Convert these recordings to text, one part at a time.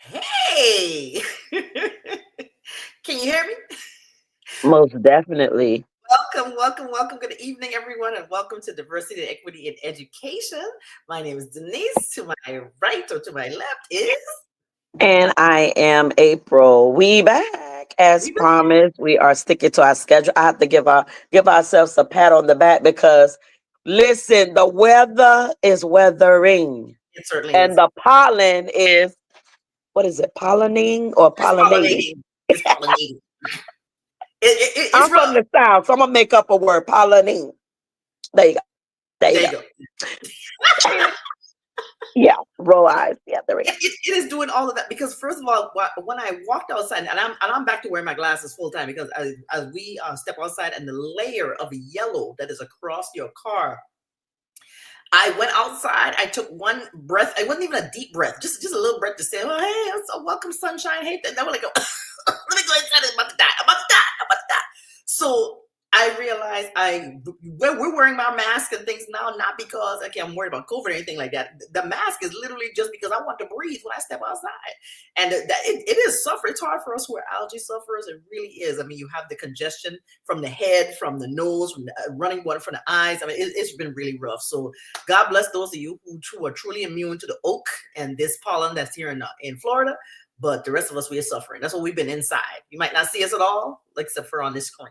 Hey! Can you hear me? Most definitely. Welcome. Good evening, everyone, and welcome to Diversity, Equity, and Education. My name is Denise. To my right or to my left is And I am April. We back as Divas. promised. We are sticking to our schedule. I have to give ourselves a pat on the back because listen, the weather is weathering. It certainly And is. the pollen is what is it? Pollinating or It's pollinating? pollinating. It's pollinating. It's I'm from rough. the South, so I'm gonna make up a word. Pollinating. There you go. There you There go. you go. Yeah. Roll eyes. Yeah, there we go. It is doing all of that because first of all, when I walked outside, and I'm back to wearing my glasses full time because as we step outside and the layer of yellow that is across your car. I went outside. I took one breath. It wasn't even a deep breath, just a little breath to say, "Oh, hey, so welcome, sunshine." Hey, then I was like, "Let me go inside. I'm about to die. I'm about to die. I'm about to die." So I realized we're wearing our mask and things now, not because I'm worried about COVID or anything like that. The mask is literally just because I want to breathe when I step outside, and it is suffer. It's hard for us who are allergy sufferers. It really is. I mean, you have the congestion from the head, from the nose, from the running water from the eyes. I mean, it's been really rough. So God bless those of you who are truly immune to the oak and this pollen that's here in Florida. But the rest of us, we are suffering. That's what we've been inside. You might not see us at all, except for on this screen.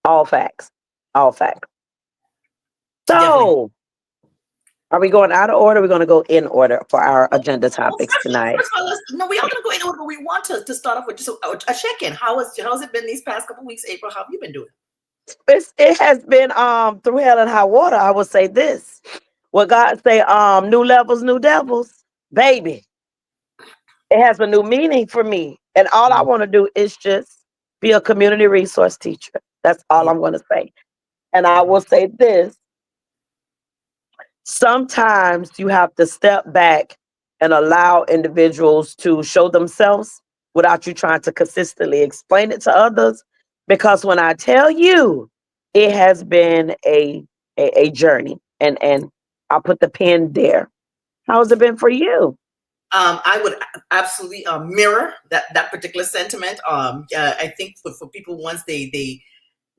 All facts. All facts. Definitely. So are we going out of order? We're going to go in order for our agenda Well, topics tonight. first of all, no, we are going to go in order, but we want to start off with just a check-in. How's it been these past couple weeks, April? How have you been doing? It has been through hell and high water. I would say this. What God say, new levels, new devils, baby. It has a new meaning for me. And all I Mm, want to do is just be a community resource teacher. That's all yeah. I'm going to say. And I Mhm. will say this. Sometimes you have to step back and allow individuals to show themselves without you trying to consistently explain it to others. Because when I tell you, it has been a journey, and I'll put the pin there. How's it been for you? I would absolutely mirror that particular sentiment. I think for people once they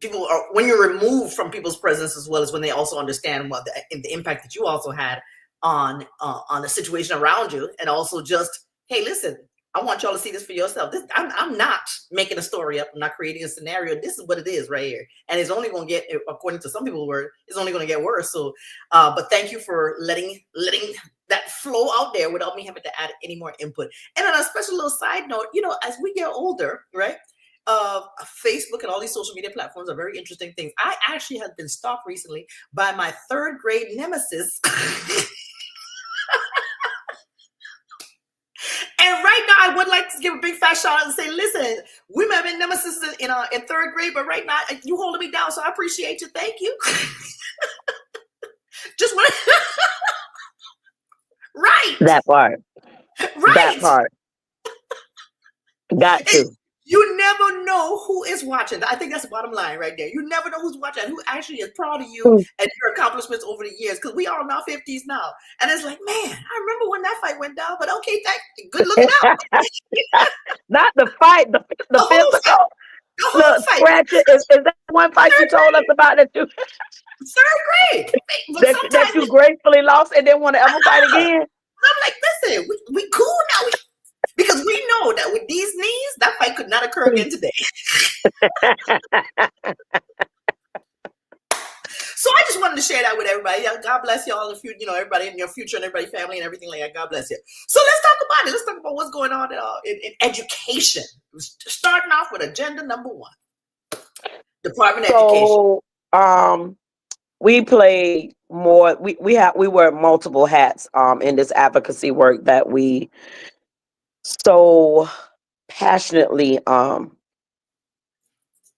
people are when you're removed from people's presence as well as when they also understand what the impact that you also had on the situation around you, and also just hey, listen, I want y'all to see this for yourself. I'm not making a story up. I'm not creating a scenario. This is what it is right here, and it's only going to get, according to some people's word, it's only going to get worse. So, but thank you for letting that flow out there without me having to add any more input. And on a special little side note, as we get older, right? Facebook and all these social media platforms are very interesting things. I actually have been stalked recently by my third grade nemesis. And right now, I would like to give a big fat shout out and say, listen, we may have been nemesis in third grade, but right now you holding me down, so I appreciate you. Thank you. Just want right, That part. That right. part. Got to. You never know who is watching. I think that's the bottom line right there. You never know who's watching, who actually is proud of you and your accomplishments over the years. Because we all in our 50s now. And it's like, man, I remember when that fight went down, but okay, good looking out. Not the fight, The the whole fight. physical. The whole Look, fight. scratch it. Is that one fight you Third told us grade. about that you Third grade. But that sometimes you gracefully lost and didn't want to ever fight again? I'm like, listen, we cool now. Because we know that with these knees, that fight could not occur again today. So I just wanted to share that with everybody. God bless y'all, if everybody in your future and everybody family and everything like that. God bless you. So let's talk about it. Let's talk about what's going on in education. Starting off with agenda number one, Department of Education. So we play more we wear multiple hats in this advocacy work that we so passionately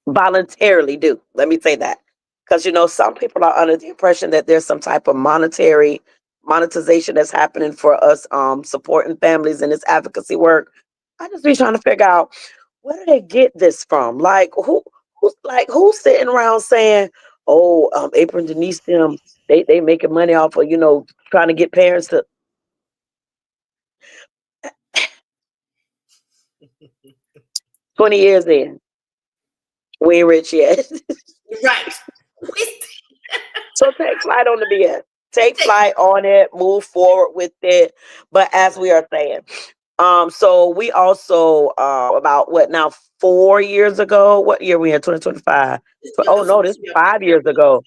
voluntarily do. Let me say that. Because some people are under the impression that there's some type of monetization that's happening for us supporting families in this advocacy work. I just be trying to figure out where do they get this from? Like who's sitting around saying, "Oh, April and Denise, them they making money off of trying to get parents to." 20 years in, we ain't rich yet. Right. We So take flight on the BS. Take take flight on it, move forward with it. But as we are saying, so we also about what now 4 years ago, what year we in 2025? Oh this will no, be this is yeah, 5 years yeah, ago.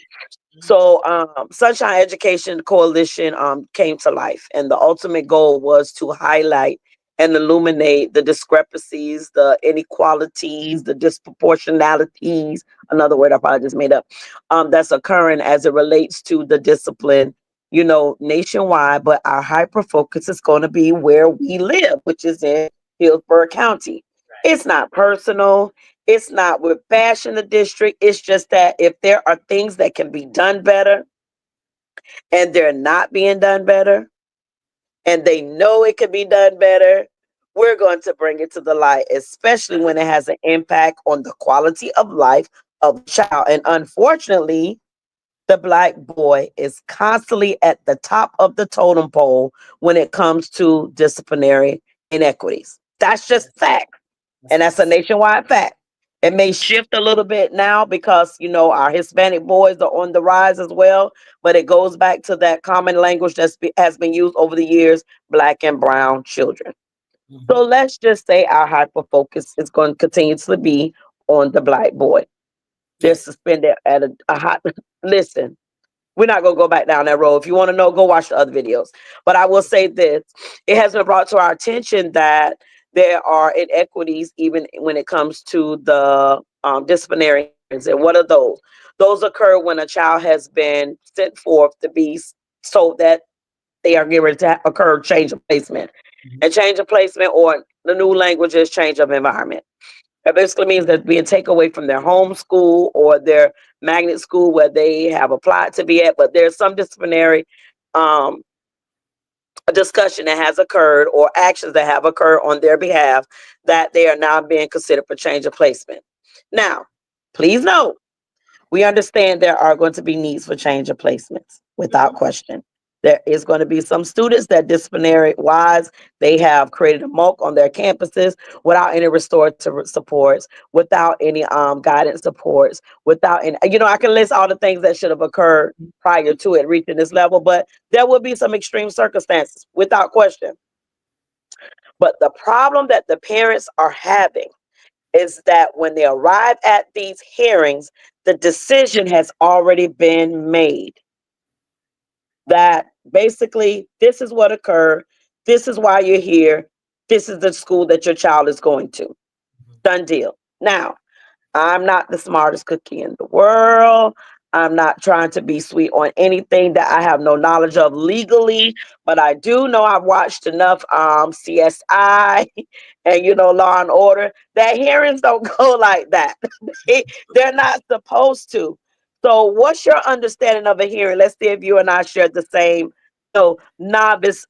mhm, So, Sunshine Education Coalition came to life, and the ultimate goal was to highlight and illuminate the discrepancies, the inequalities, the disproportionalities. Another word I probably just made up. That's occurring as it relates to the discipline, nationwide. But our hyper focus is going to be where we live, which is in Hillsborough County. right. It's not personal. It's not with bashing the district. It's just that if there are things that can be done better and they're not being done better and they know it can be done better, we're going to bring it to the light, especially when it has an impact on the quality of life of a child. And unfortunately, the Black boy is constantly at the top of the totem pole when it comes to disciplinary inequities. That's just Yes, fact. yes, And it that's a is. nationwide fact. It may shift a little bit now because our Hispanic boys are on the rise as well, but it goes back to that common language has been used over the years: Black and brown children. So Mhm. let's just say our hyper focus is going to continue to be on the Black boy. They're Yes. suspended at a hot. Listen, we're not going to go back down that road. If you want to know, go watch the other videos. But I will say this: it has been brought to our attention that there are inequities even when it comes to the disciplinary hearings. And what are those? Those occur when a child has been sent forth to be told that they are getting ready to occur change of placement. Mhm. And change of placement, or the new language is change of environment. That basically means they're being taken away from their home school or their magnet school where they have applied to be at, but there's some disciplinary um, discussion that has occurred or actions that have occurred on their behalf that they are now being considered for change of placement. Now, please note, we understand there are going to be needs for change of placements without Mhm. question. There is going to be some students that disciplinary wise, they have created a muck on their campuses without any restorative supports, without any guidance supports, without any, I can list all the things that should have occurred prior to it reaching this level, but there will be some extreme circumstances without question. But the problem that the parents are having is that when they arrive at these hearings, the decision has already been made that basically this is what occurred, this is why you're here, this is the school that your child is going to. Mhm. Done deal. Now, I'm not the smartest cookie in the world. I'm not trying to be sweet on anything that I have no knowledge of legally, but I do know I've watched enough CSI and Law and Order that hearings don't go like that. They're not supposed to. So, what's your understanding of a hearing? Let's see if you and I share the same, novice,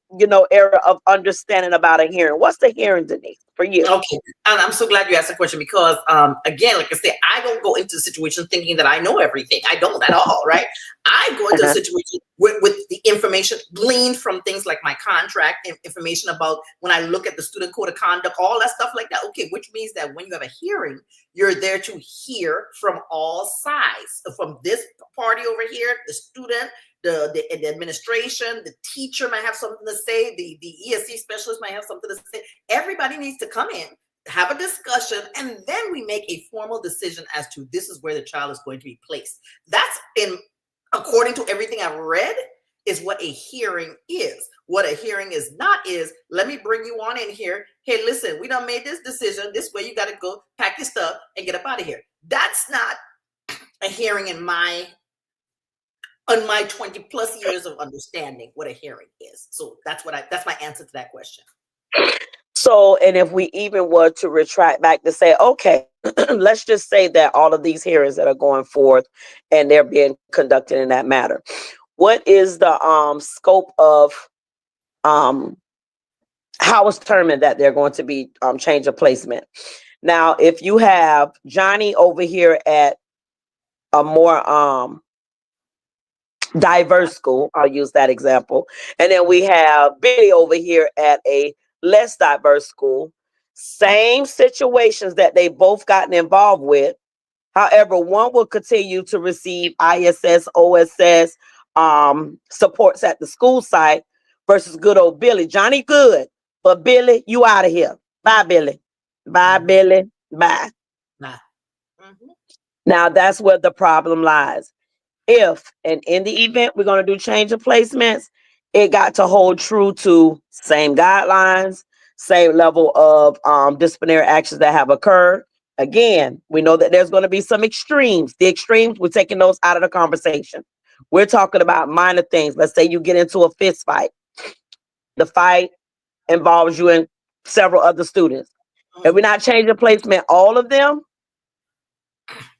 era of understanding about a hearing. What's the hearing, Denise, for you? Okay, and I'm so glad you asked the question because, again, like I said, I don't go into the situation thinking that I know everything. I don't at all, right? I go into a situation with the information gleaned from things like my contract information about when I look at the student code of conduct, all that stuff like that. Okay, which means that when you have a hearing, you're there to hear from all sides, from this party over here, the student, the administration, the teacher might have something to say, the ESC specialist might have something to say. Everybody needs to come in, have a discussion, and then we make a formal decision as to this is where the child is going to be placed. That's in according to everything I've read is what a hearing is. What a hearing is not is, let me bring you on in here. Hey, listen, we done made this decision. This way you got to go pack your stuff and get up out of here. That's not a hearing in my on my 20 plus years of understanding what a hearing is. So that's my answer to that question. So, and if we even were to retract back to say, okay, let's just say that all of these hearings that are going forth and they're being conducted in that matter, what is the scope of um how it's determined that they're going to be change of placement? Now, if you have Johnny over here at a more diverse school, I'll use that example, and then we have Billy over here at a less diverse school. same situations that they both gotten involved with. However, one will continue to receive ISS, OSS supports at the school site versus good old Billy. Johnny good, but Billy, you out of here. Bye, Billy. Bye, Billy. Bye. Nah. Mm-hmm. Now that's where the problem lies. If and in the event we're going to do change of placements, it got to hold true to same guidelines, same level of disciplinary actions that have occurred. Again, we know that there's going to be some extremes. The extremes, we're taking those out of the conversation. We're talking about minor things. Let's say you get into a fist fight. The fight involves you and several other students. If we're not changing placement, all of them,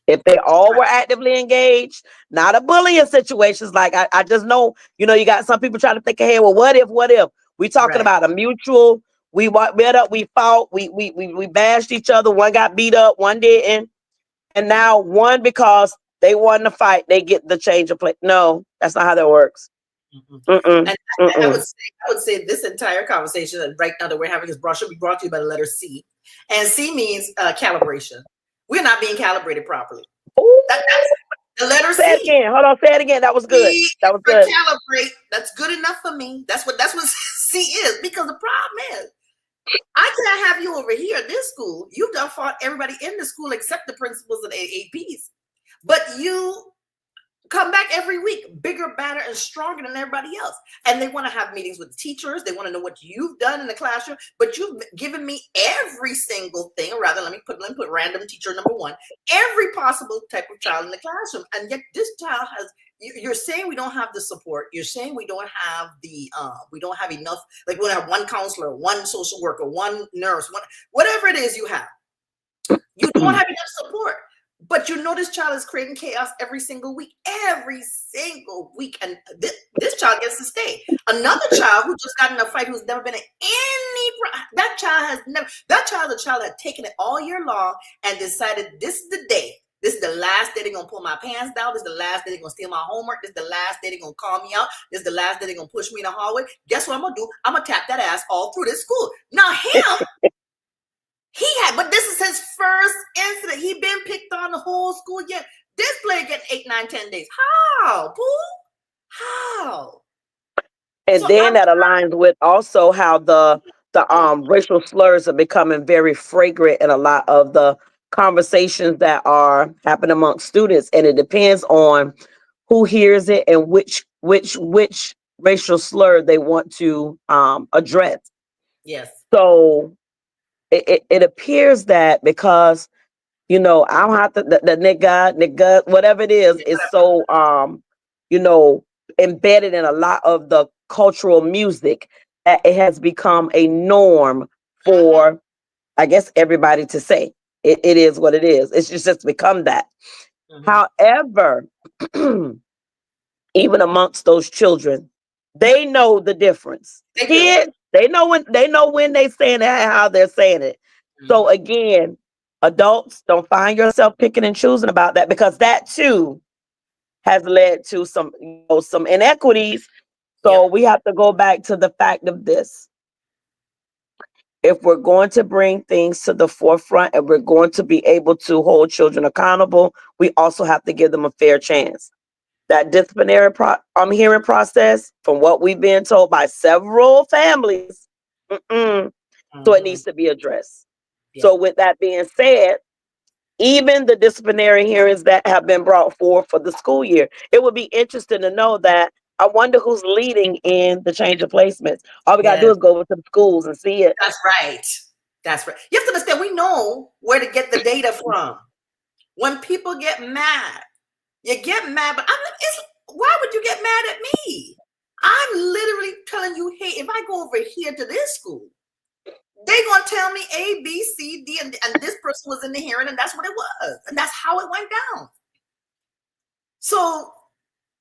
if they all were actively engaged, not a bullying situations. Like I just know, you got some people trying to think ahead. Well, what if? We talking about a mutual. We met up, we fought, we bashed each other. One got beat up, one didn't, and now one because they won the fight, they get the change of play. No, that's not how that works. And I would say this entire conversation that right now that we're having should be brought to you by the letter C, and C means calibration. We're not being calibrated properly. That's the letter say C. It again. Hold on, say it again. That was good. That was good. Calibrate. That's good enough for me. That's what C is. Because the problem is, I can't have you over here at this school. You've done fought everybody in the school except the principals and APs. But you come back every week, bigger, badder, and stronger than everybody else. And they want to have meetings with teachers. They want to know what you've done in the classroom. But you've given me every single thing, or rather, let me put random teacher number one, every possible type of child in the classroom. And yet this child has, you're saying we don't have the support. You're saying we don't have we don't have enough, like we don't have one counselor, one social worker, one nurse, whatever it is you have. You don't have enough support. But this child is creating chaos every single week, and this child gets to stay. Another child who just got in a fight, who's never been in that child is a child that taken it all year long and decided this is the day. This is the last day they're gonna pull my pants down. This is the last day they're gonna steal my homework. This is the last day they're gonna call me out. This is the last day they're gonna push me in the hallway. Guess what I'm gonna do? I'm gonna tap that ass all through this school. Now him. But this is his first incident. He been picked on the whole school year. This player get 8, 9, 10 days. How, boo? How? And then that aligns with also how the racial slurs are becoming very fragrant in a lot of the conversations that are happening amongst students. And it depends on who hears it and which racial slur they want to address. Yes. So it appears that because I don't have to the nigga, whatever it is so embedded in a lot of the cultural music that it has become a norm for I guess everybody to say. It is what it is. It's just become that. However, even amongst those children, they know the difference. Kids, they know when they saying it and how they're saying it. So again, adults, don't find yourself picking and choosing about that, because that too has led to some inequities. So we have to go back to the fact of this. If we're going to bring things to the forefront and we're going to be able to hold children accountable, we also have to give them a fair chance. That disciplinary hearing process, from what we've been told by several families, so it needs to be addressed. So with that being said, even the disciplinary hearings that have been brought forth for the school year, it would be interesting to know that. I wonder who's leading in the change of placements. All we got to do is go over to the schools and see it. That's right. That's right. You have to understand, we know where to get the data from. When people get mad, you get mad, but why would you get mad at me? I'm literally telling you, hey, if I go over here to this school, they're going to tell me A, B, C, D, and this person was in the hearing, and that's what it was. And that's how it went down. So,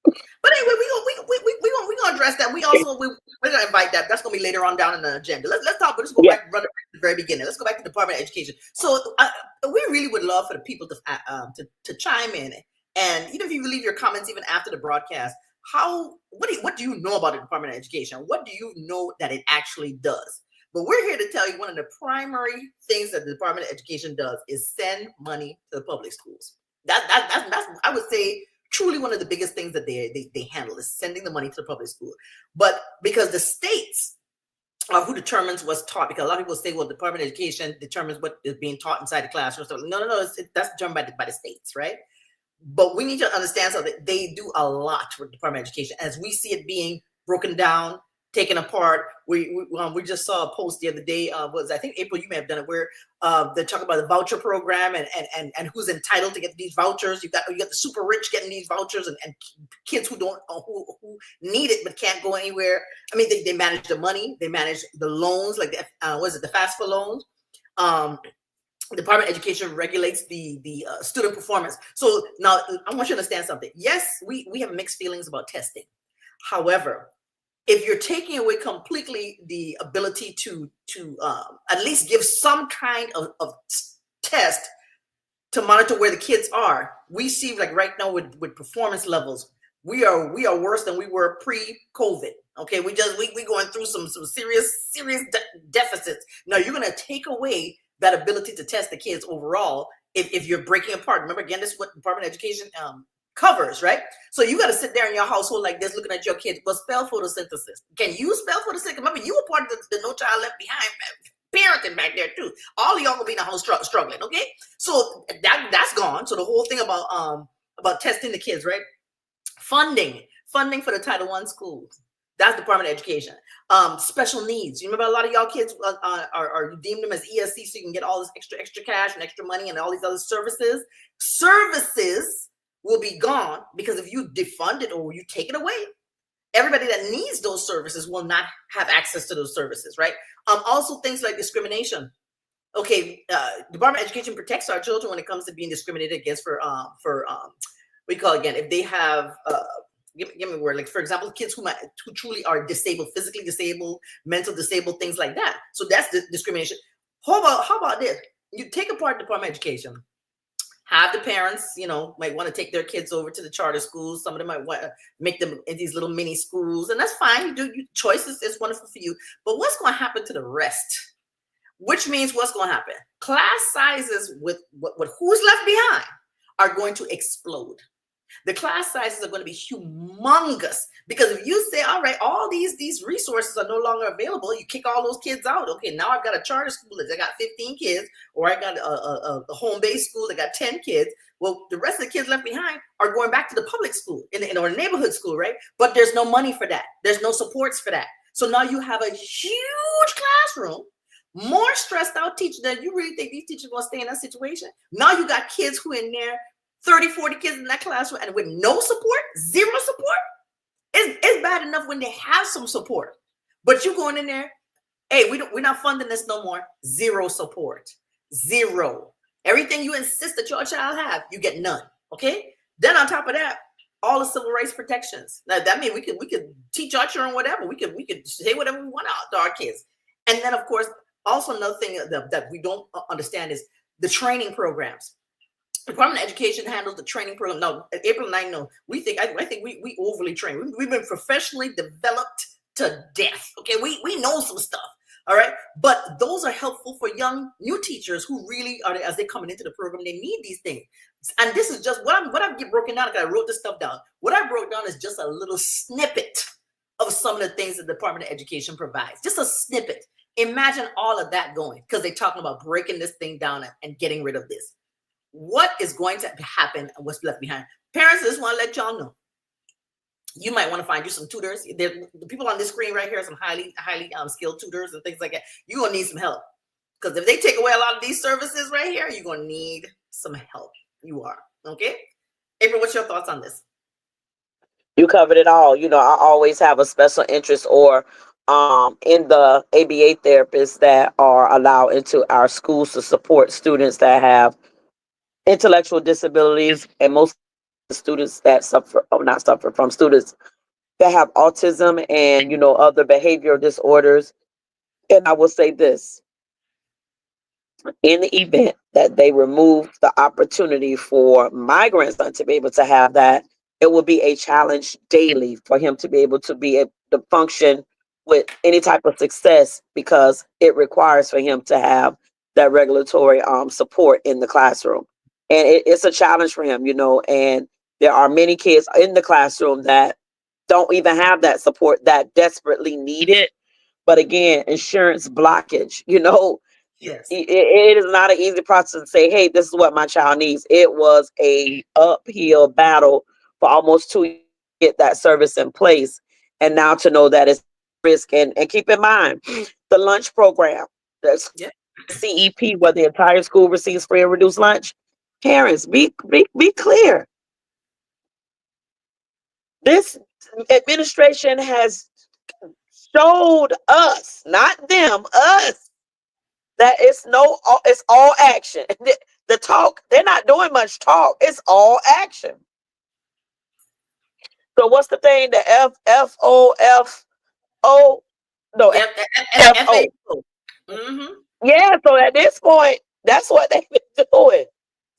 but anyway, we're going to address that. We're going to invite that. That's going to be later on down in the agenda. Let's talk, but let's go back, run it back to the very beginning. Let's go back to the Department of Education. So we really would love for the people to chime in. And even if you leave your comments even after the broadcast, what do you know about the Department of Education? What do you know that it actually does? But we're here to tell you one of the primary things that the Department of Education does is send money to the public schools. That's I would say truly one of the biggest things that they handle is sending the money to the public school. But because the states are who determines what's taught, because a lot of people say, well, the Department of Education determines what is being taught inside the classroom. So no, that's determined by the states, right? But we need to understand so that they do a lot with the Department of Education as we see it being broken down, taken apart. We just saw a post the other day. Was I think April, you may have done it, where they talk about the voucher program and who's entitled to get these vouchers. You got the super rich getting these vouchers, and kids who don't who need it but can't go anywhere. I mean, they manage the money, they manage the loans, like the the FAFSA loans. Department of Education regulates the student performance. So now I want you to understand something. Yes, we have mixed feelings about testing. However, if you're taking away completely the ability to at least give some kind of test to monitor where the kids are, we see like right now with performance levels, we are worse than we were pre-COVID. Okay, we going through some serious deficits. Now you're going to take away that ability to test the kids overall if you're breaking apart. Remember, again, this is what Department of Education covers, right? So you got to sit there in your household like this, looking at your kids. Well, spell photosynthesis. Can you spell photosynthesis? Remember, you were part of the No Child Left Behind parenting back there too. All of y'all gonna be in the house struggling, okay? So that's gone. So the whole thing about testing the kids, right? Funding for the Title I schools. That's Department of Education. Special needs. You remember a lot of y'all kids are deemed them as ESC, so you can get all this extra cash and extra money and all these other services. Services will be gone because if you defund it or you take it away, everybody that needs those services will not have access to those services, right? Also things like discrimination. Okay, Department of Education protects our children when it comes to being discriminated against for what do you call it again? If they have give me a word, like for example, kids who truly are disabled, physically disabled, mental disabled, things like that. So that's the discrimination. How about this? You take apart Department of Education. Have the parents, might want to take their kids over to the charter schools. Some of them might want to make them in these little mini schools, and that's fine. You do choices is wonderful for you. But what's going to happen to the rest? Which means what's going to happen? Class sizes with who's left behind are going to explode. The class sizes are going to be humongous because if you say, all right, all these resources are no longer available, you kick all those kids out. Okay, now I've got a charter school that got 15 kids, or I got a home-based school that got 10 kids. Well, the rest of the kids left behind are going back to the public school or neighborhood school, right? But there's no money for that. There's no supports for that. So now you have a huge classroom, more stressed out teacher. That you really think these teachers are going to stay in that situation? Now you got kids who in there, 30, 40 kids in that classroom, and with no support, zero support. It's bad enough when they have some support, but you going in there, hey, we're not funding this no more. Zero support, zero. Everything you insist that your child have, you get none. Okay. Then on top of that, all the civil rights protections. Now that means we could teach our children whatever. We could say whatever we want out to our kids. And then of course, also another thing that we don't understand is the training programs. Department of Education handles the training program. No, April 9, no. I think we overly train. We've been professionally developed to death. Okay, we know some stuff. All right, but those are helpful for young new teachers who really are, as they're coming into the program, they need these things. And this is just what I've get broken down. Because I wrote this stuff down. What I broke down is just a little snippet of some of the things that the Department of Education provides. Just a snippet. Imagine all of that going because they're talking about breaking this thing down and getting rid of this. What is going to happen and what's left behind? Parents, I just want to let y'all know. You might want to find you some tutors. The people on this screen right here are some highly skilled tutors and things like that. You're going to need some help. Because if they take away a lot of these services right here, you're going to need some help. You are. Okay? April, what's your thoughts on this? You covered it all. I always have a special interest or in the ABA therapists that are allowed into our schools to support students that have intellectual disabilities, and most students that suffer from students that have autism and other behavioral disorders. And I will say this: in the event that they remove the opportunity for my grandson to be able to have that, it will be a challenge daily for him to be able to function with any type of success because it requires for him to have that regulatory support in the classroom. And it's a challenge for him, and there are many kids in the classroom that don't even have that support that desperately need it. But again, insurance blockage, Yes. it is not an easy process to say, hey, this is what my child needs. It was a uphill battle for almost 2 years to get that service in place. And now to know that it's risk, and keep in mind the lunch program, that's Yeah. CEP, where the entire school receives free and reduced lunch. Parents, be clear. This administration has showed us, not them, us, that it's all action. The talk, they're not doing much talk. It's all action. So what's the thing? The FOFO? No, Yep. FO. Mm-hmm. Yeah. So at this point, that's what they've been doing.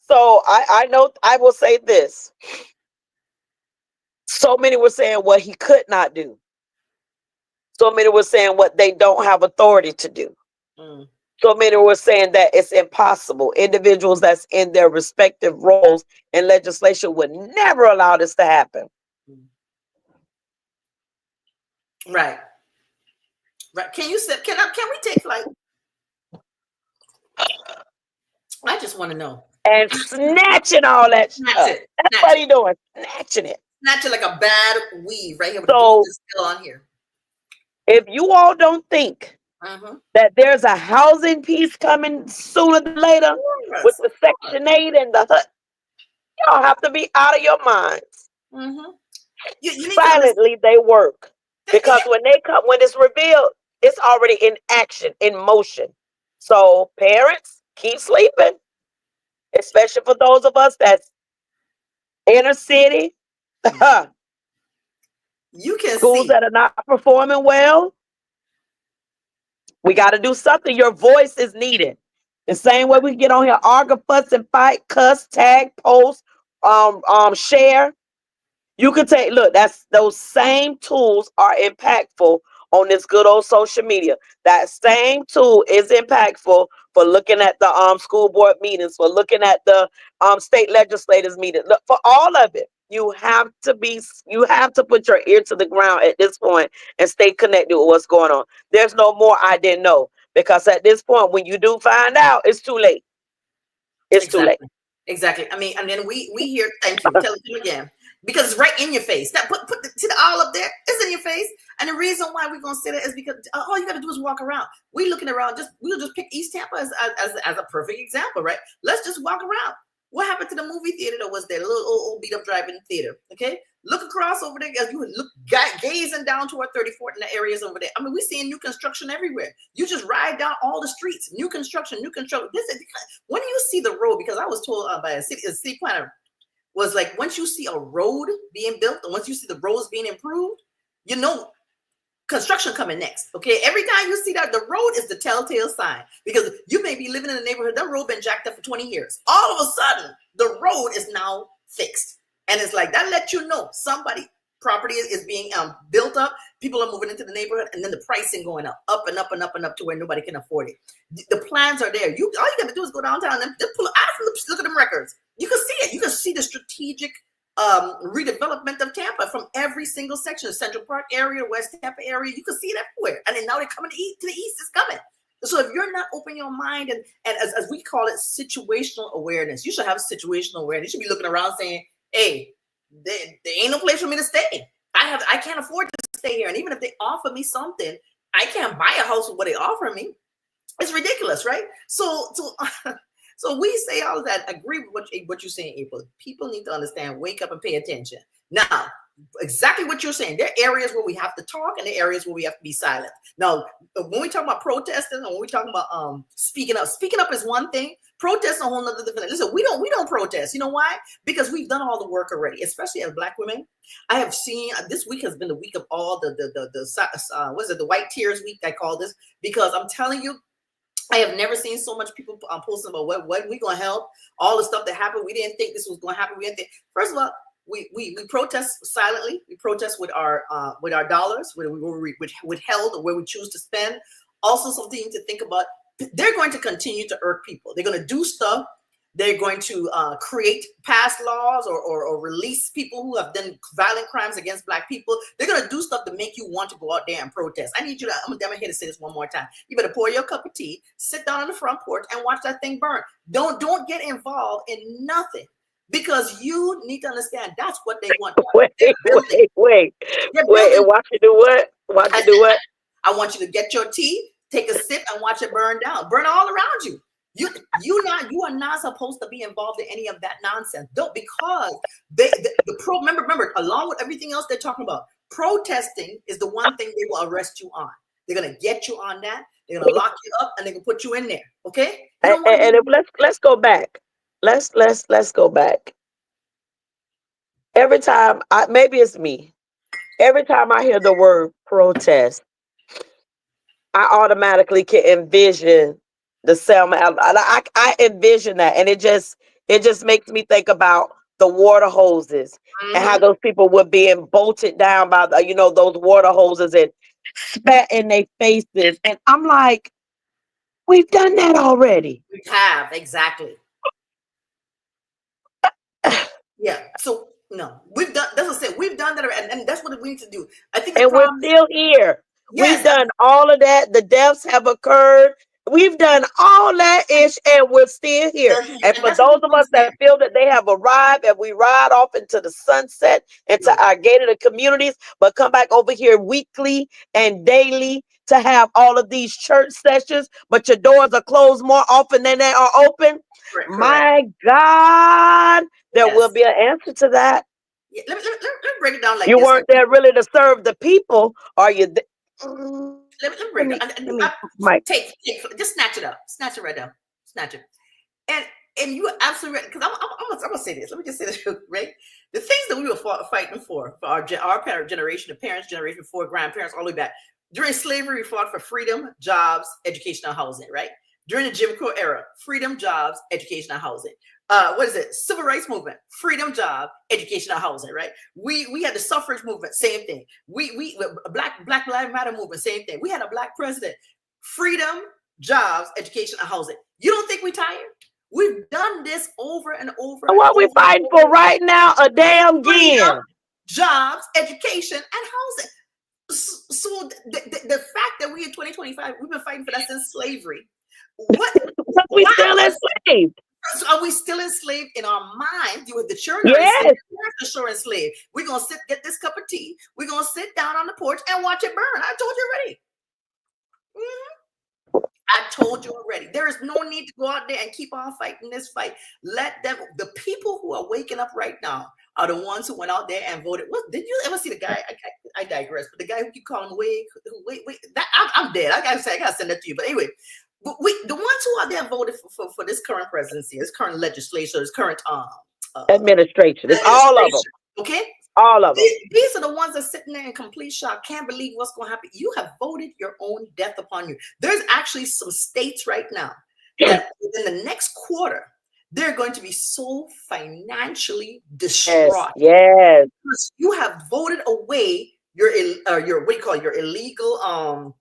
So I know I will say this. So many were saying what he could not do. So many were saying what they don't have authority to do. Mm. So many were saying that it's impossible. Individuals that's in their respective roles in legislation would never allow this to happen. Right. Right. Can you sit? Can we take flight? I just want to know. And snatching all that Snatch stuff. it. That's Snatch what it. he doing. Snatching it. Snatch it like a bad weave right here with the So beads is still on here. if you all don't think Mm-hmm. that there's a housing piece coming sooner than later with Yes, the of course. Section 8 and the HUD, y'all have to be out of your minds. Mm-hmm. You need to understand. Silently they work. Because when it's revealed, it's already in action, in motion. So parents, keep sleeping, especially for those of us that's inner city, You can schools see. that are not performing well. We got to do something. Your voice is needed. The same way we get on here, argue, fuss, and fight, cuss, tag, post, share. You can look, those same tools are impactful on this good old social media. That same tool is impactful for looking at the school board meetings, for looking at the state legislators meeting. Look, for all of it, you have to put your ear to the ground at this point and stay connected with what's going on. There's no more I didn't know, because at this point, when you do find out, it's too late. It's too late. Exactly. Exactly. I mean, and then we hear, thank you, tell it to him again. Because it's right in your face. That see the all up there, it's in your face. And the reason why we're gonna say that is because all you gotta do is walk around. We looking around, we'll just pick East Tampa as a perfect example, right? Let's just walk around. What happened to the movie theater that was there, little old beat up drive-in theater? Okay, look across over there as you look gazing down toward 34th and the areas over there. I mean, we seeing new construction everywhere. You just ride down all the streets, new construction, new construction. This is when you see the road, because I was told by a city planner, was like, once you see a road being built and once you see the roads being improved, you know construction coming next. Okay, every time you see that, the road is the telltale sign, because you may be living in a neighborhood, that road been jacked up for 20 years. All of a sudden, the road is now fixed, and it's like that lets you know somebody property is being built up. People are moving into the neighborhood, and then the pricing going up and up and up and up to where nobody can afford it. The plans are there. All you got to do is go downtown and just pull it out, look at them records. You can see it. You can see the strategic redevelopment of Tampa from every single section, Central Park area, West Tampa area. You can see it everywhere. And then now they're coming to the east. It's coming. So if you're not opening your mind and as we call it, situational awareness, you should have situational awareness. You should be looking around saying, hey, there ain't no place for me to stay. I can't afford to stay here. And even if they offer me something, I can't buy a house with what they offer me. It's ridiculous, right? So we say all of that. Agree with what you're saying, April. People need to understand, wake up and pay attention. Now, exactly what you're saying. There are areas where we have to talk and there are areas where we have to be silent. Now, when we talk about protesting and when we talk about speaking up is one thing. Protest is a whole nother different. Listen, we don't protest. You know why? Because we've done all the work already, especially as Black women. I have seen this week has been the week of all what is it, the White Tears Week, I call this, because I'm telling you, I have never seen so much people posting about what we gonna help, all the stuff that happened. We didn't think this was gonna happen. We didn't think. First of all, we protest silently. We protest with our dollars, where we withheld or where we choose to spend. Also, something to think about. They're going to continue to irk people. They're going to do stuff. They're going to pass laws or release people who have done violent crimes against Black people. They're going to do stuff to make you want to go out there and protest. I need you to, I'm here to say this one more time. You better pour your cup of tea, sit down on the front porch and watch that thing burn. Don't get involved in nothing, because you need to understand that's what they want. Wait. And watch you do what? Watch you do what? I want you to get your tea, take a sip, and watch it burn down. Burn all around you. You are not supposed to be involved in any of that nonsense. Don't, because remember, along with everything else they're talking about, protesting is the one thing they will arrest you on. They're gonna get you on that. They're gonna lock you up and they're gonna put you in there. Okay? Let's go back. Let's go back. Every time maybe it's me. Every time I hear the word protest, I automatically can envision the Selma. I envision that, and it just makes me think about the water hoses and how those people were being bolted down by those water hoses and spat in their faces, and I'm like, we've done that already. We have, exactly. Yeah. So no, we've done. That's what I said. We've done that, and that's what we need to do. I think, and we're still here. Yes, we've done all of that. The deaths have occurred. We've done all that ish, and we're still here. And for those of us that feel that they have arrived, and we ride off into the sunset, into our gated communities, but come back over here weekly and daily to have all of these church sessions, but your doors are closed more often than they are open. Correct. My God, there will be an answer to that. Yeah, let me break it down like you this. You weren't there really to serve the people, are you? Let me break it down. Take, just snatch it up. Snatch it right down. Snatch it. And you are absolutely right. Because I'm gonna say this. Let me just say this, right? The things that we were fighting for our parent generation, the parents' generation, before grandparents, all the way back. During slavery, we fought for freedom, jobs, education, and housing, right? During the Jim Crow era, freedom, jobs, education, and housing. Civil rights movement, freedom, job, education, and housing, right? We had the suffrage movement, same thing. We Black Lives Matter movement, same thing. We had a Black president, freedom, jobs, education, and housing. You don't think we're tired? We've done this over and over. What we fighting for right now? A damn game. Jobs, education, and housing. So the fact that we in 2025, we've been fighting for that since slavery. We still enslaved. So are we still enslaved in our mind? The children are enslaved. The parents are sure enslaved. We're gonna get this cup of tea. We're gonna sit down on the porch and watch it burn. I told you already. I told you already. There is no need to go out there and keep on fighting this fight. Let them. The people who are waking up right now are the ones who went out there and voted. Did you ever see the guy? I digress. But the guy who keep calling wait. I'm dead. I gotta send that to you. But anyway. The ones who are there voted for this current presidency, this current legislature, this current administration. It's all of them. Okay? All of them. These are the ones that are sitting there in complete shock, can't believe what's going to happen. You have voted your own death upon you. There's actually some states right now that within the next quarter, they're going to be so financially distraught. Yes. Because you have voted away your what do you call it, your illegal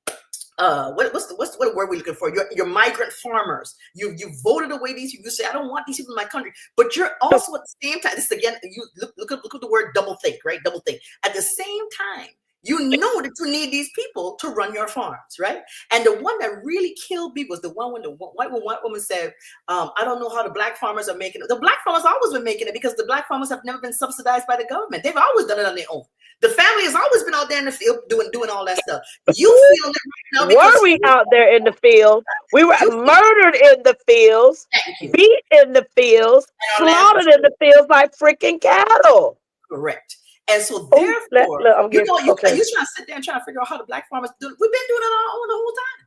what's the word we're looking for? Your migrant farmers. You voted away these people. You say, I don't want these people in my country. But you're also at the same time, this again, you look at the word double think, right? Double think. At the same time, you know that you need these people to run your farms, right? And the one that really killed me was the one when the white woman said, I don't know how the Black farmers are making it. The Black farmers always been making it because the Black farmers have never been subsidized by the government. They've always done it on their own. The family has always been out there in the field doing all that stuff. You feel it right now because were we out there in the field? We were murdered in the fields, beat in the fields, slaughtered in the fields like freaking cattle. Correct. And so therefore, you trying to sit there and trying to figure out how the Black farmers do it. We've been doing it on our own the whole time.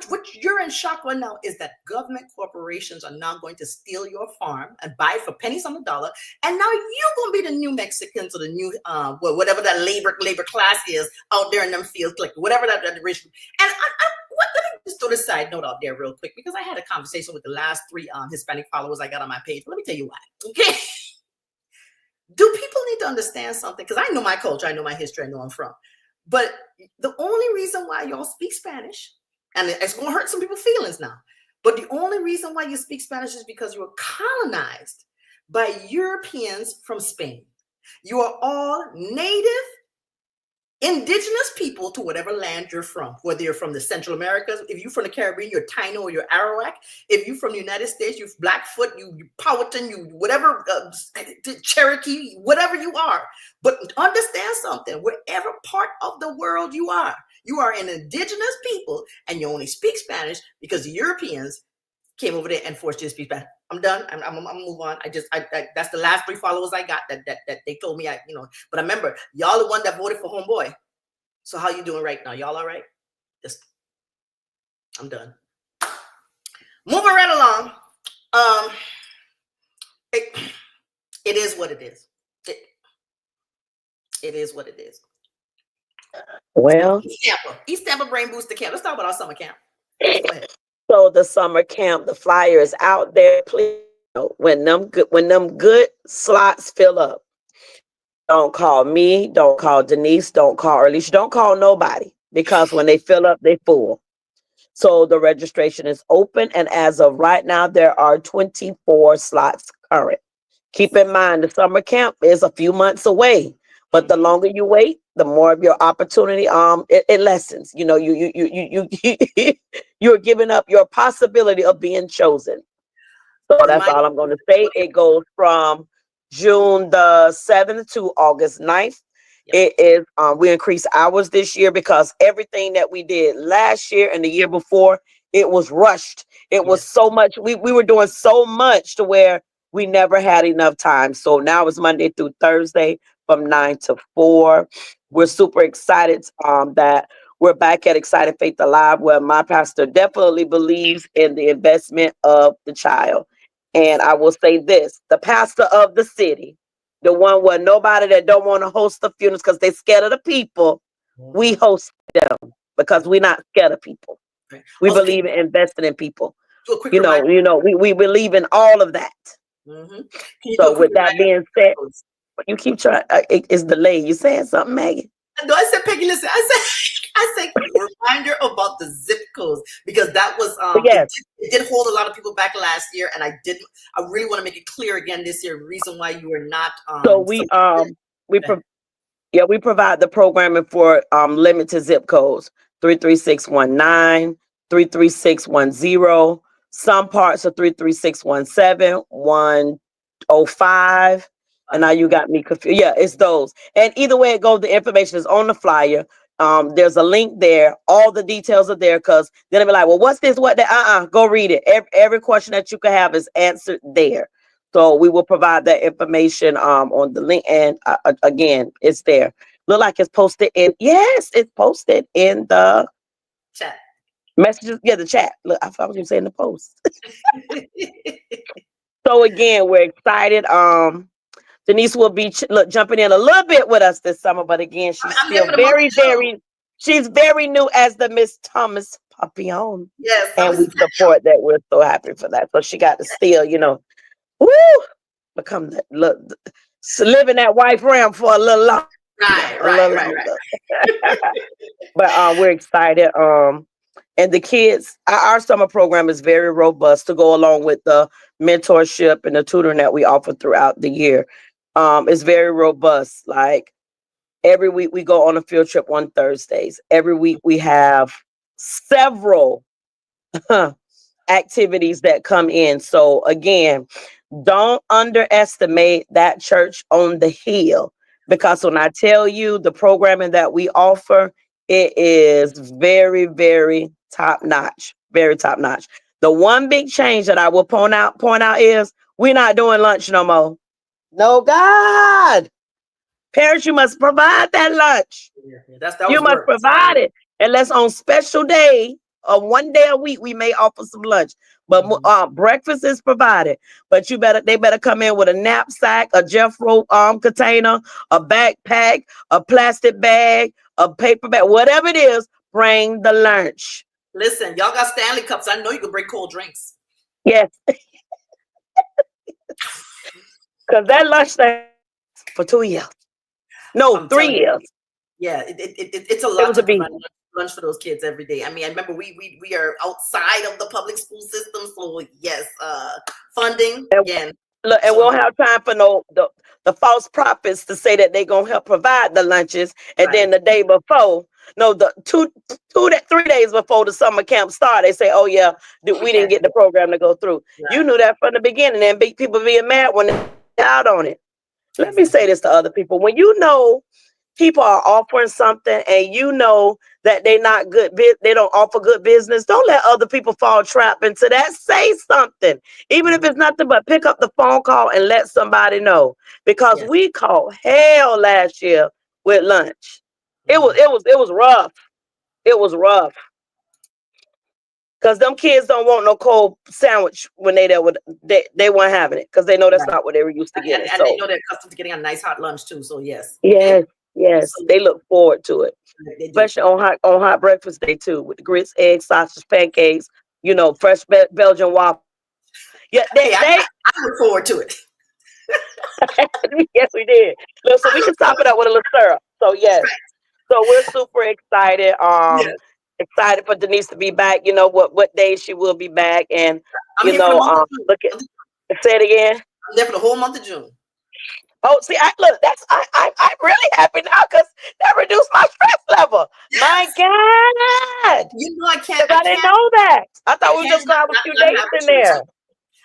What you're in shock right now is that government corporations are now going to steal your farm and buy it for pennies on the dollar. And now you're going to be the new Mexicans or the new, whatever that labor class is out there in them fields, like whatever that rich. And let me just throw this side note out there real quick, because I had a conversation with the last 3 Hispanic followers I got on my page. Let me tell you why. Okay. do people need to understand something? Because I know my culture, I know my history, I know I'm from. But the only reason why y'all speak Spanish, and it's going to hurt some people's feelings now, but the only reason why you speak Spanish is because you were colonized by Europeans from Spain. You are all native indigenous people to whatever land you're from, whether you're from the Central Americas, if you're from the Caribbean, you're Taino or you're Arawak, if you're from the United States, you're Blackfoot, you Powhatan, you whatever, Cherokee, whatever you are. But understand something, wherever part of the world you are an indigenous people, and you only speak Spanish because the Europeans came over there and forced you to speak Spanish. I'm done. I'm move on. I that's the last 3 followers I got that they told me But I remember y'all the one that voted for homeboy. So how you doing right now? Y'all all right? Just I'm done. Moving right along. It is what it is. It is what it is. Well, East Tampa Brain Booster Camp. Let's talk about our summer camp. Go ahead. so the summer camp, the flyer is out there. Please, when them good slots fill up, don't call me, don't call Denise, don't call, or at least don't call nobody, because when they fill up, they full. So the registration is open, and as of right now, there are 24 slots current. Keep in mind, the summer camp is a few months away, but the longer you wait, the more of your opportunity it lessens. You're giving up your possibility of being chosen. So that's all I'm going to say. It goes from June the 7th to August 9th. It is we increased hours this year because everything that we did last year and the year before, it was rushed. It was so much. We were doing so much to where we never had enough time. So now it's Monday through Thursday from 9 to 4. We're super excited that we're back at Excited Faith Alive, where my pastor definitely believes in the investment of the child. And I will say this, the pastor of the city, the one where nobody that don't want to host the funerals because they're scared of the people, we host them because we're not scared of people. We believe in investing in people. We believe in all of that. So with that being said, you keep trying. It's delayed. You saying something, Maggie? No, I said, Peggy, listen, I said, reminder about the zip codes, because that was, it did hold a lot of people back last year. And I really want to make it clear again this year, reason why you are not. So we provide the programming for limited zip codes, 33619, 33610. Some parts are 33617, 105. And now you got me confused. Yeah, it's those. And either way it goes, the information is on the flyer. There's a link there. All the details are there, because then they'll be like, well, what's this? What that? Go read it. Every question that you can have is answered there. So we will provide that information on the link. And again, it's there. Look like it's posted in. Yes, it's posted in the chat. Messages. Yeah, the chat. Look, I thought you were saying the post. So again, we're excited. Denise will be jumping in a little bit with us this summer, but again, she's still she's very new as the Miss Thomas-Papion. Yes, and we support that. We're so happy for that. So she got to still, become live in that white realm for a little longer. Right. But we're excited. And the kids, our summer program is very robust to go along with the mentorship and the tutoring that we offer throughout the year. It's very robust. Like every week we go on a field trip on Thursdays. Every week we have several activities that come in. So again, don't underestimate that church on the hill, because when I tell you the programming that we offer, it is very, very top notch. Very top notch. The one big change that I will point out is we're not doing lunch no more. No, God. Parents, you must provide that lunch. You must provide it. Unless on special day, or one day a week, we may offer some lunch. But breakfast is provided. But they better come in with a knapsack, a Jeffro container, a backpack, a plastic bag, a paper bag, whatever it is. Bring the lunch. Listen, y'all got Stanley cups. I know you can bring cold drinks. Yes. Because that lunch thing, for 2 years. No, I'm three telling you. years. Yeah, it's a It lot was to a provide beating. lunch for those kids every day. I mean, I remember we are outside of the public school system, so yes, funding And again look, and we so don't important. have time for the false prophets to say that they're gonna help provide the lunches, and then Right. the day before, no, the 3 days before the summer camp start, they say, "Oh yeah, We we didn't can't get do the it. program to go through." You Right. knew that from the beginning, and people being mad when they out on it. Let me say Exactly. this to other people: when you know people are offering something and you know that they not good they don't offer good business, don't let other people fall trap into that. Say something, even if Mhm. it's nothing, but pick up the phone call and let somebody know, because Yes. we caught hell last year with lunch. it was Mhm. it was it was rough. It was rough because them kids don't want no cold sandwich when they there with they weren't having it because they know that's Right. not what they were used to getting. And they So know they're accustomed to getting a nice hot lunch too. So yes. Okay. yes, yes, So they look forward to it, they do. especially on hot breakfast day too, with the grits, eggs, sausage, pancakes. Fresh Belgian waffle. Yeah, Hey, I look forward to it. yes, we did. Look, so I we look can top forward it up with a little syrup. So yes, right. so we're super excited. Yes. Excited for Denise to be back. You know what day she will be back, and I'm here for the month of June. look at say it again. I'm there for the whole month of June. Oh, see, I look. I'm really happy now because that reduced my stress level. My Yes. God, You know I can't because I didn't know that. I thought we were just not, gonna have a not few not dates have in there. Juneteenth.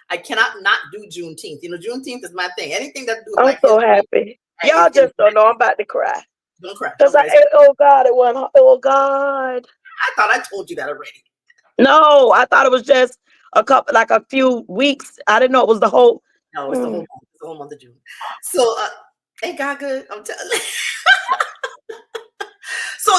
I cannot not do Juneteenth. You know, Juneteenth is my thing. Anything that to do with I'm my so kids, happy. Y'all it just don't know. I'm about to cry. don't cry, Cause don't cry. oh God, it wasn't. Oh God. I thought I told you that already. No, I thought it was just like a few weeks. I didn't know it was the whole. No, it's the whole Mm. month. It's the whole month of June. So ain't God good? I'm telling you. So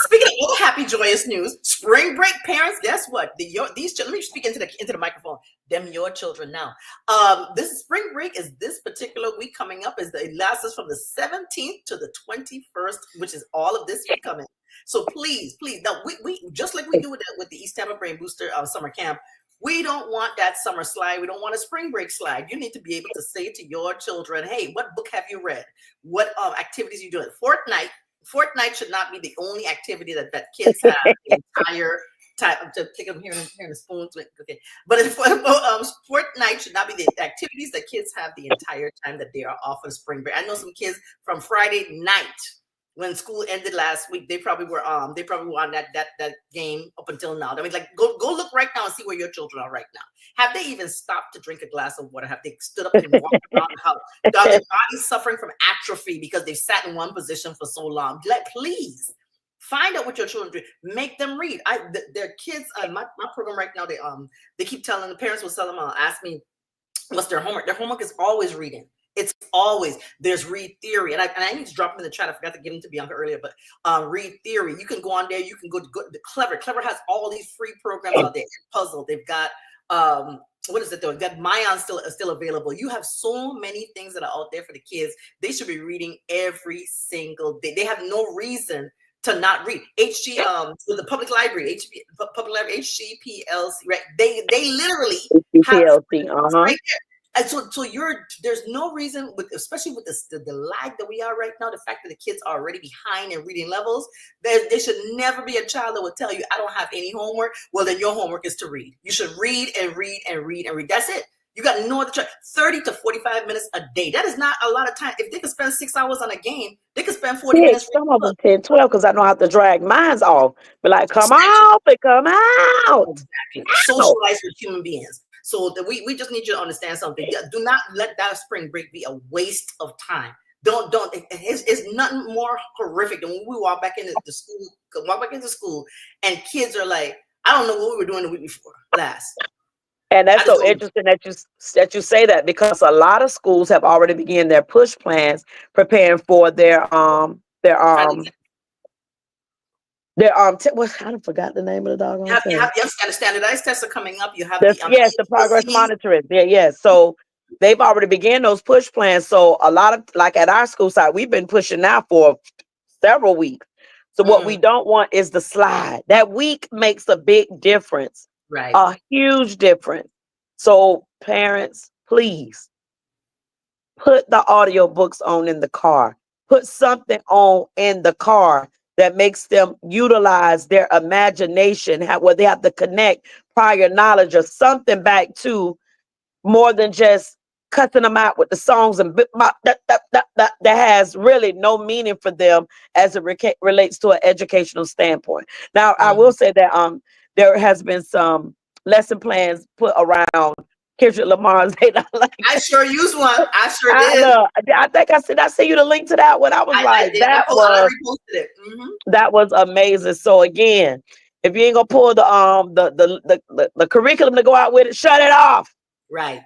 speaking of other happy, joyous news, spring break parents, guess what? These children, let me speak into the microphone. Them your children now. This spring break is this particular week coming up. It lasts us from the 17th to the 21st, which is all of this week coming. So please, now we just like we do with the East Tampa Brain Booster summer camp. We don't want that summer slide. We don't want a spring break slide. You need to be able to say to your children, "Hey, what book have you read? What activities are you doing?" Fortnite should not be the only activity that kids have the entire time. To take them here and the spoons. Okay, but Fortnite should not be the activities that kids have the entire time that they are off on spring break. I know some kids from Friday night when school ended last week. They probably were on that game up until now. I mean, like go look right now and see where your children are right now. Have they even stopped to drink a glass of water? Have they stood up and walked around the house? Are their bodies suffering from atrophy because they've sat in one position for so long? Please find out what your children do. Make them read. Their kids. My program right now. They keep telling the parents will tell them. Ask me what's their homework. Their homework is always reading. It's always there's read theory, and I need to drop them in the chat. I forgot to give them to Bianca earlier, but read theory. You can go on there. You can go to Clever. Clever has all these free programs out there. Puzzle. They've got what is it though? That Mayan still available. You have so many things that are out there for the kids. They should be reading every single day. They have no reason to not read. With the public library, public library, HGPLC, right? They literally have PLC. Uh-huh. right there. And so there's no reason, especially with the lag that we are right now, the fact that the kids are already behind in reading levels, there should never be a child that would tell you, "I don't have any homework." Well, then your homework is to read. You should read and read and read and read. That's it. You got no other choice. 30 to 45 minutes a day. That is not a lot of time. If they could spend 6 hours on a game, they could spend 40 Six, minutes some reading of a book. them 10, 12, because I know how to drag mines off. But like, come out, and come out. Exactly. Out. Socialize with human beings. So we just need you to understand something. Do not let that spring break be a waste of time. Don't it's nothing more horrific than when we walk back into school and kids are like, "I don't know what we were doing the week before last." And I that's just so don't interesting that you say that, because a lot of schools have already begun their push plans, preparing for their finally I forgot the name of the doggone thing. you have got standardized tests are coming up. You have The the yes, the progress HBCUs. monitoring. Yeah, yes. So they've already began those push plans. So a lot of, like at our school side, we've been pushing now for several weeks. So what we Mm, don't want is the slide. That week makes a big difference, right. a huge difference. So parents, please Put the audiobooks on in the car. Put something on in the car that makes them utilize their imagination, where they have to connect prior knowledge or something back to more than just cutting them out with the songs and that has really no meaning for them as it relates to an educational standpoint. Now, I will Mhm. say that there has been some lesson plans put around Kendrick Lamar's "They Not Like I Us." sure used one. I sure I did. know. I think I sent you the link to that one. I was I like, did. I reposted it. that was amazing. So again, if you ain't gonna pull the curriculum to go out with it, shut it off. Right.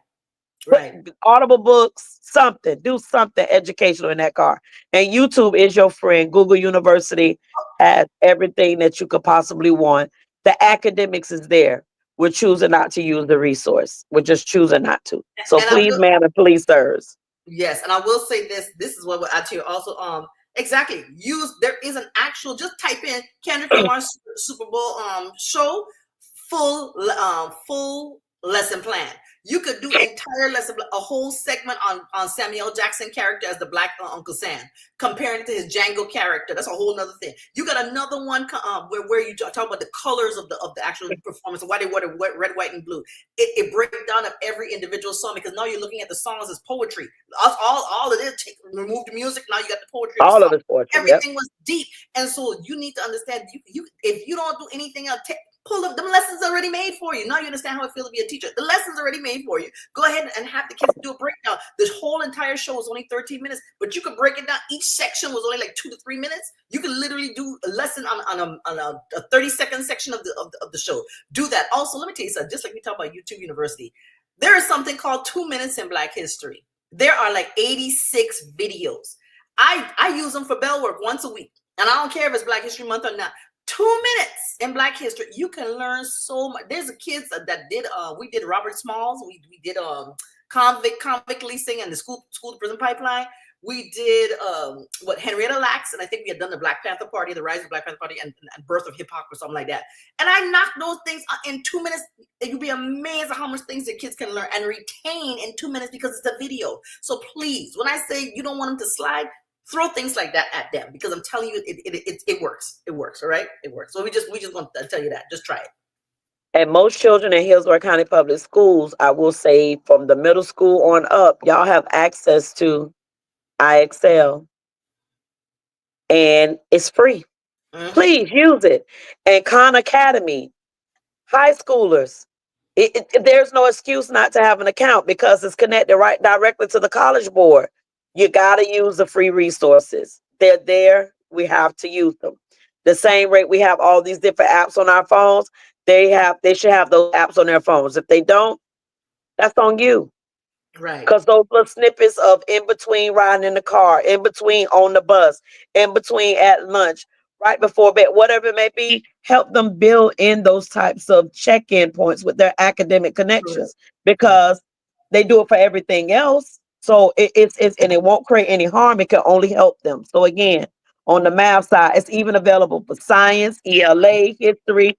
Put Right. audible books, something, do something educational in that car. And YouTube is your friend. Google University has everything that you could possibly want. The academics is there. We're choosing not to use the resource. We're just choosing not to. So And I please, will. ma'am, and please, sirs. Yes, and I will say this. This is what I tell you also. Exactly. Use there is an actual. Just type in Kendrick Lamar Super Bowl show full lesson plan. You could do entire lesson, a whole segment on Samuel Jackson character as the Black Uncle Sam, comparing it to his Django character. That's a whole other thing. You got another one where you talk about the colors of the actual performance, why they wore the red, white, and blue. It breaks down of every individual song, because now you're looking at the songs as poetry. All it is, remove the music. Now you got the poetry of the All song. of his poetry. Yep. Everything was deep, and so you need to understand. You if you don't do anything else, pull up them lessons already made for you. Now you understand how it feels to be a teacher. The lessons already made for you. Go ahead and have the kids do a breakdown. This whole entire show is only 13 minutes, but you could break it down. Each section was only like 2 to 3 minutes. You could literally do a lesson on a 30-second section of the show. Do that. Also, let me tell you something. Just like we talk about YouTube University, there is something called 2 minutes in Black history. There are like 86 videos. I use them for bell work once a week, and I don't care if it's Black History Month or not. 2 minutes in Black history, you can learn so much. There's a kids that did we did Robert Smalls, we did convict leasing and the school to prison pipeline. We did what Henrietta Lacks, and I think we had done the Black Panther Party, the rise of the Black Panther Party, and birth of hip hop or something like that. And I knocked those things in 2 minutes. You'd be amazed at how much things the kids can learn and retain in 2 minutes, because it's a video. So please, when I say you don't want them to slide, throw things like that at them, because I'm telling you, it works. It works. All right, it works. So we just want to tell you that. Just try it. And most children in Hillsborough County Public Schools, I will say from the middle school on up, y'all have access to IXL, and it's free. Please use it. And Khan Academy, high schoolers, there's no excuse not to have an account, because it's connected right directly to the College Board. You got to use the free resources. They're there. We have to use them. The same rate we have all these different apps on our phones, they should have those apps on their phones. If they don't, that's on you. Right. Because those little snippets of in between riding in the car, in between on the bus, in between at lunch, right before bed, whatever it may be, help them build in those types of check-in points with their academic connections, because they do it for everything else. So it's and it won't create any harm. It can only help them. So again, on the math side, it's even available for science, ELA, history,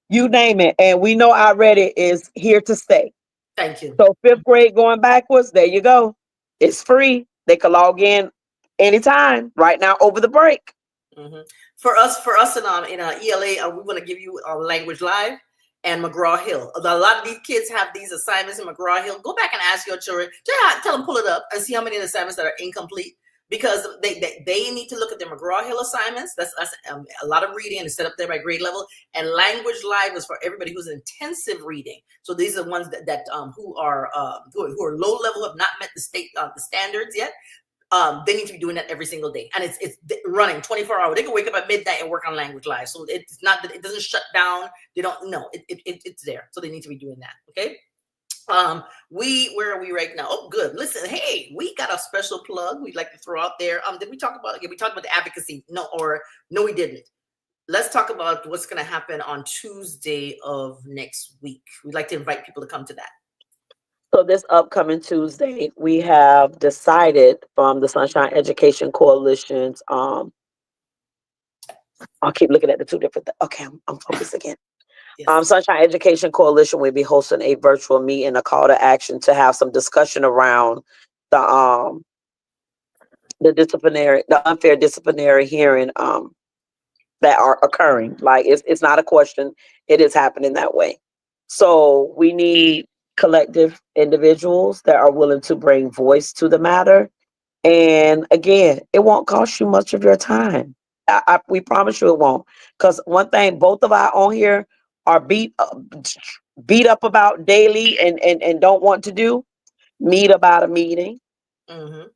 you name it. And we know our Reddit is here to stay. Thank you. So 5th grade going backwards, there you go. It's free. They can log in anytime right now over the break. For us in ELA, we want to give you Language Live and McGraw-Hill. A lot of these kids have these assignments in McGraw-Hill. Go back and ask your children. Tell them, pull it up and see how many assignments that are incomplete, because they need to look at their McGraw-Hill assignments. That's a lot of reading, and it's set up there by grade level. And Language Live is for everybody who's intensive reading. So these are the ones that who are low level, have not met the state the standards yet. They need to be doing that every single day, and it's running 24 hours. They can wake up at midnight and work on Language Live. So it's not that it doesn't shut down. They don't know it's there. So they need to be doing that. Okay. Where are we right now? Oh, good. Listen, hey, we got a special plug we'd like to throw out there. Did we talk about? Yeah, we talked about the advocacy. No, we didn't. Let's talk about what's going to happen on Tuesday of next week. We'd like to invite people to come to that. So this upcoming Tuesday, we have decided from the Sunshine Education Coalition's, I'll keep looking at the two different things. Okay, I'm focused again. Yes. Sunshine Education Coalition will be hosting a virtual meeting, a call to action to have some discussion around the the unfair disciplinary hearing that are occurring. Like it's not a question, it is happening that way. So we need collective individuals that are willing to bring voice to the matter. And again, it won't cost you much of your time. We promise you it won't. Because one thing both of our on here are beat up about daily and don't want to do, meet about a meeting. Mm-hmm.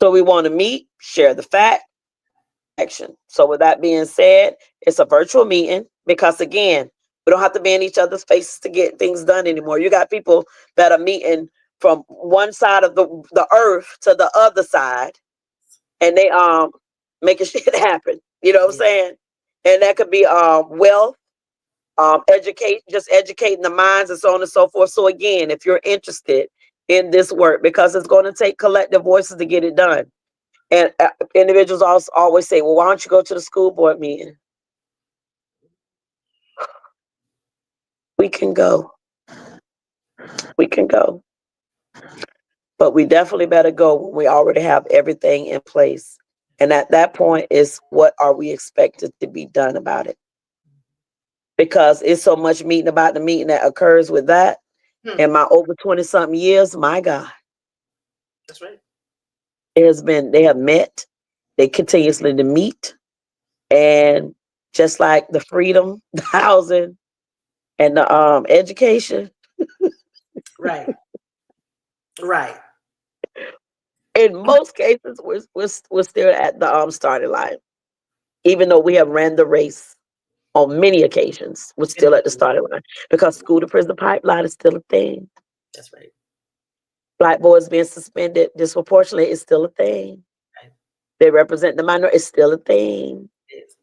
So we want to meet, share the fact, action. So with that being said, it's a virtual meeting because again, we don't have to be in each other's faces to get things done anymore. You got people that are meeting from one side of the earth to the other side, and they making shit happen. You know what I'm Yeah. saying? And that could be wealth, educate, just educating the minds and so on and so forth. So again, if you're interested in this work, because it's going to take collective voices to get it done. And individuals also always say, well, why don't you go to the school board meeting? We can go. We can go. But we definitely better go when we already have everything in place. And at that point is what are we expected to be done about it? Because it's so much meeting about the meeting that occurs with that. Hmm. In my over 20 something years, my God, That's right. it has been, they have met, they continuously to meet. And just like the freedom, the housing, and the education, Right. Right. in most cases, we're still at the starting line. Even though we have ran the race on many occasions, we're still at the starting line because school to prison pipeline is still a thing. That's right. Black boys being suspended disproportionately is still a thing. Right. They represent the minority, it's still a thing. It is.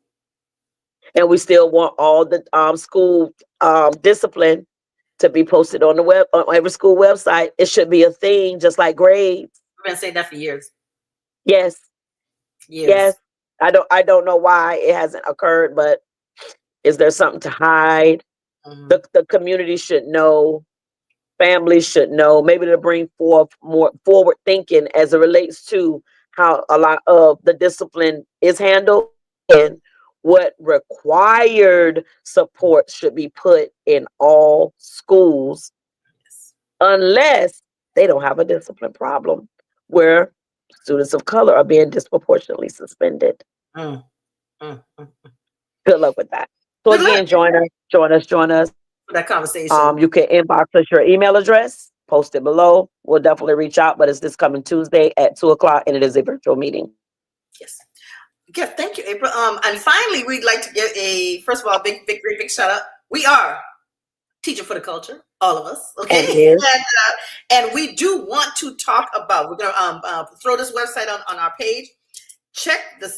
And we still want all the school discipline to be posted on the web on every school website. It should be a thing, just like grades. We've been saying that for years. Yes, yes. Years. I don't know why it hasn't occurred, but is there something to hide? Mm-hmm. The community should know. Families should know. Maybe to bring forth more forward thinking as it relates to how a lot of the discipline is handled and what required support should be put in all schools, Yes. unless they don't have a discipline problem where students of color are being disproportionately suspended. Mm, mm, mm. Good luck with that. So Good luck again, join us. for that conversation. You can inbox us your email address, post it below. We'll definitely reach out, but it's this coming Tuesday at 2 o'clock, and it is a virtual meeting. Yes. Yeah, thank you, April. And finally, we'd like to give a first of all, big shout out. We are Teacher for the Culture, all of us, okay? And yes, And we do want to talk about. We're gonna throw this website on our page. Check the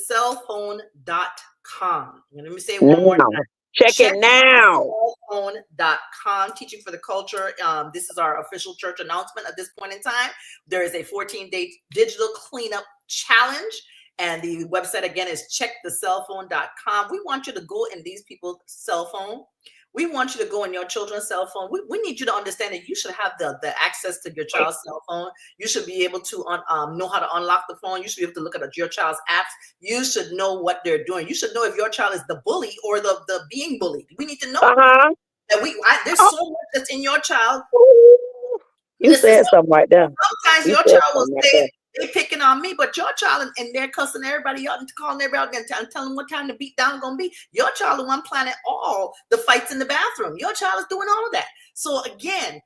cellphone.com. Let me say it one more now. time. Check it now. Cellphone.com, Teaching for the Culture. This is our official church announcement at this point in time. There is a 14-day digital cleanup challenge. And the website again is checkthecellphone.com. We want you to go in these people's cell phone. We want you to go in your children's cell phone. We need you to understand that you should have the access to your child's cell phone. You should be able to know how to unlock the phone. You should be able to look at your child's apps. You should know what they're doing. You should know if your child is the bully or the being bullied. We need to know that there's so much that's in your child. You Listen, said something right there. sometimes You your said child will something right say there. they picking on me, but your child and they're cussing everybody out and calling everybody out and telling them what time the beat down gonna be. Your child the one planning all the fights in the bathroom. Your child is doing all of that. So again,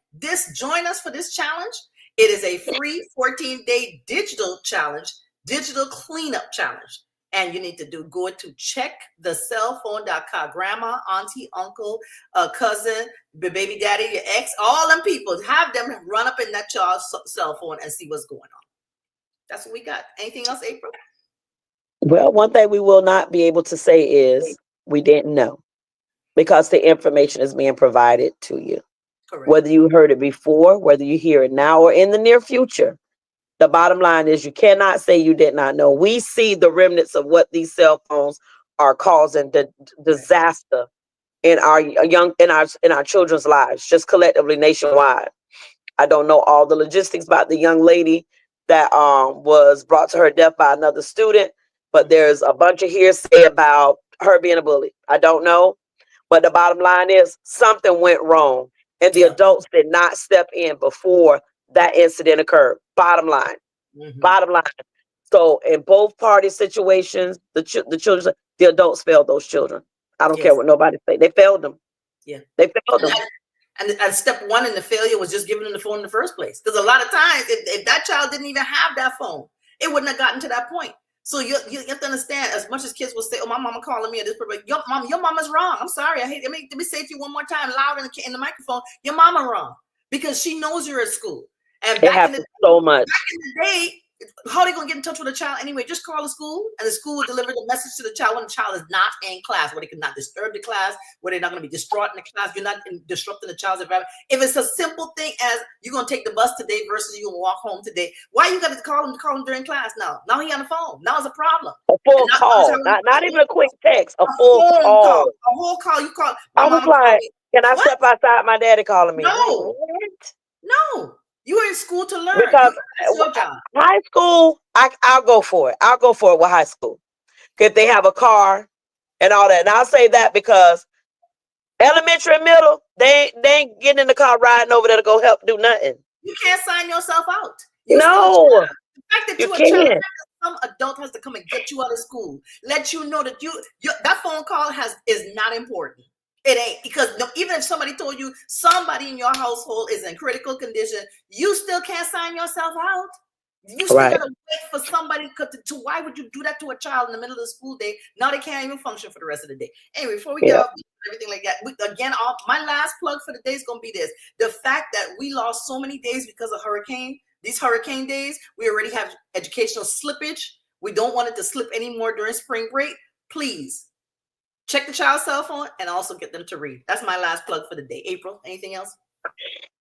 join us for this challenge. It is a free 14-day digital challenge, digital cleanup challenge. And you need to go to checkthecellphone.com. Grandma, auntie, uncle, cousin, baby daddy, your ex, all them people, have them run up in that child's cell phone and see what's going on. That's what we got. Anything else, April? Well, one thing we will not be able to say is we didn't know because the information is being provided to you. Correct. Whether you heard it before, whether you hear it now or in the near future, the bottom line is you cannot say you did not know. We see the remnants of what these cell phones are causing the disaster in our children's lives, just collectively nationwide. I don't know all the logistics about the young lady that was brought to her death by another student, but there's a bunch of hearsay about her being a bully. I don't know, but the bottom line is something went wrong, and the Yeah. adults did not step in before that incident occurred. Bottom line. Bottom line. So in both party situations, the children, the adults failed those children. I don't care Yes. what nobody say. They failed them. Yeah. They failed them. And step one in the failure was just giving them the phone in the first place. Because a lot of times, if that child didn't even have that phone, it wouldn't have gotten to that point. So you have to understand, as much as kids will say, "Oh, my mama calling me," or this, your mama's wrong. I'm sorry. I hate. Let me say it to you one more time, loud in the microphone. Your mama wrong because she knows you're at school. And It happens so much. back in the day, how are they going to get in touch with a child anyway? Just call the school, and the school will deliver the message to the child when the child is not in class, where they cannot disturb the class, where they're not going to be distraught in the class. You're not disrupting the child's environment. If it's a simple thing as you're going to take the bus today versus you're going to walk home today, why you got to call him during class now? Now he on the phone. Now it's a problem. A full call, not even a quick text. A full call. A whole call. You call. I was like, can I step outside? My daddy calling me. No. No. You are in school to learn. Because high school, I'll go for it. I'll go for it with high school. If they have a car and all that. And I'll say that because elementary and middle, they ain't getting in the car riding over there to go help do nothing. You can't sign yourself out. No. The fact that you can't. Some adult has to come and get you out of school. Let you know that that phone call is not important. It ain't, because even if somebody told you somebody in your household is in critical condition, you still can't sign yourself out. You still gotta wait for somebody to. Why would you do that to a child in the middle of the school day? Now they can't even function for the rest of the day. Anyway, before we get off everything like that, my last plug for the day is gonna be this: the fact that we lost so many days because of hurricane. These hurricane days, we already have educational slippage. We don't want it to slip anymore during spring break. Please check the child's cell phone and also get them to read. That's my last plug for the day. April, anything else?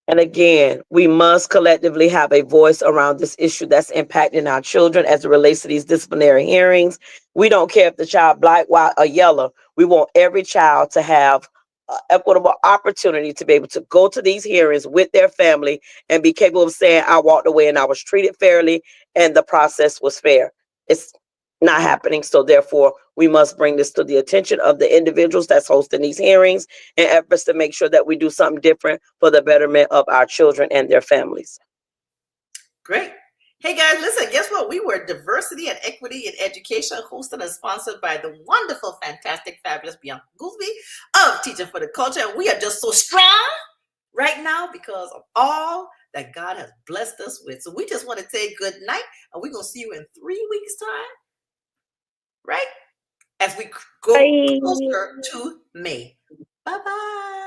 And again, we must collectively have a voice around this issue that's impacting our children as it relates to these disciplinary hearings. We don't care if the child black, white, or yellow. We want every child to have equitable opportunity to be able to go to these hearings with their family and be capable of saying, I walked away and I was treated fairly and the process was fair. It's not happening. So therefore, we must bring this to the attention of the individuals that's hosting these hearings and efforts to make sure that we do something different for the betterment of our children and their families. Great. Hey guys, listen, guess what? We were Diversity and Equity in Education, hosted and sponsored by the wonderful, fantastic, fabulous Bianca Goolsby of Teaching for the Culture. And we are just so strong right now because of all that God has blessed us with. So we just want to say good night, and we're going to see you in 3 weeks' time. Right? As we go closer to May. Bye-bye.